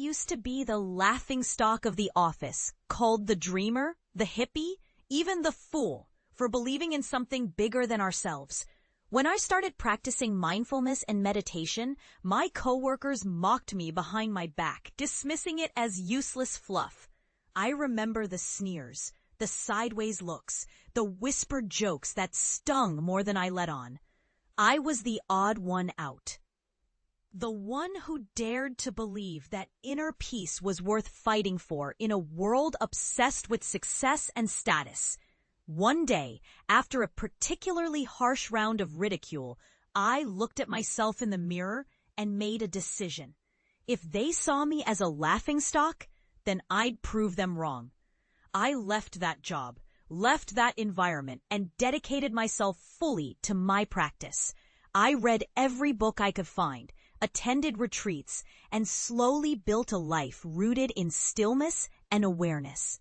used to be the laughingstock of the office, called the dreamer, the hippie, even the fool, for believing in something bigger than ourselves. When I started practicing mindfulness and meditation, my coworkers mocked me behind my back, dismissing it as useless fluff. I remember the sneers, the sideways looks, the whispered jokes that stung more than I let on. I was the odd one out. The one who dared to believe that inner peace was worth fighting for in a world obsessed with success and status. One day, after a particularly harsh round of ridicule, I looked at myself in the mirror and made a decision. If they saw me as a laughingstock, then I'd prove them wrong. I left that job, left that environment, and dedicated myself fully to my practice. I read every book I could find, attended retreats, and slowly built a life rooted in stillness and awareness.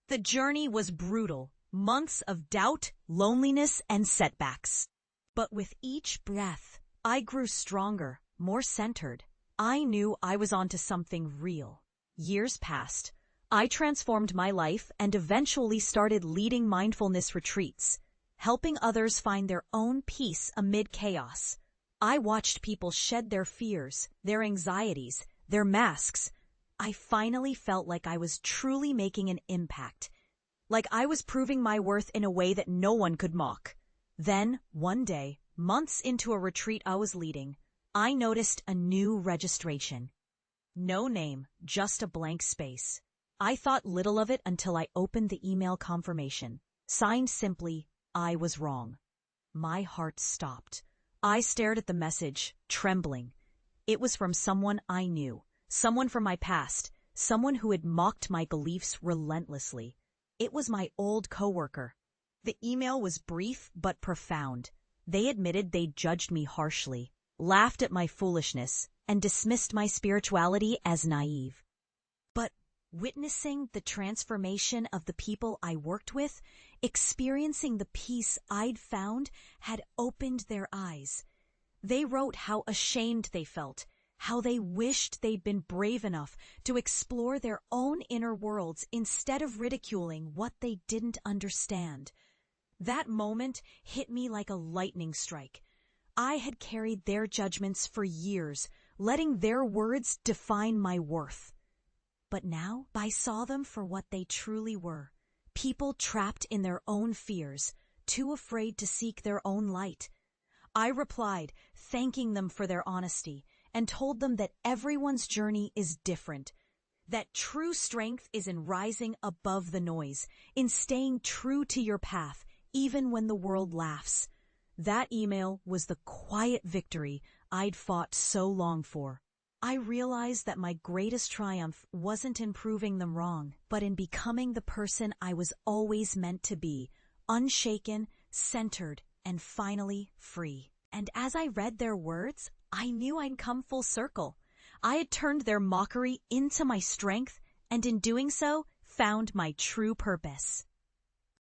The journey was brutal. Months of doubt, loneliness, and setbacks. But with each breath, I grew stronger, more centered. I knew I was onto something real. Years passed. I transformed my life and eventually started leading mindfulness retreats, helping others find their own peace amid chaos. I watched people shed their fears, their anxieties, their masks. I finally felt like I was truly making an impact. Like I was proving my worth in a way that no one could mock. Then, one day, months into a retreat I was leading, I noticed a new registration. No name, just a blank space. I thought little of it until I opened the email confirmation. Signed simply, I was wrong. My heart stopped. I stared at the message, trembling. It was from someone I knew, someone from my past, someone who had mocked my beliefs relentlessly. It was my old coworker. The email was brief but profound. They admitted they'd judged me harshly, laughed at my foolishness, and dismissed my spirituality as naive. But witnessing the transformation of the people I worked with, experiencing the peace I'd found, had opened their eyes. They wrote how ashamed they felt, how they wished they'd been brave enough to explore their own inner worlds instead of ridiculing what they didn't understand. That moment hit me like a lightning strike. I had carried their judgments for years, letting their words define my worth. But now I saw them for what they truly were, people trapped in their own fears, too afraid to seek their own light. I replied, thanking them for their honesty, and told them that everyone's journey is different, that true strength is in rising above the noise, in staying true to your path, even when the world laughs. That email was the quiet victory I'd fought so long for. I realized that my greatest triumph wasn't in proving them wrong, but in becoming the person I was always meant to be, unshaken, centered, and finally free. And as I read their words, I knew I'd come full circle. I had turned their mockery into my strength, and in doing so, found my true purpose.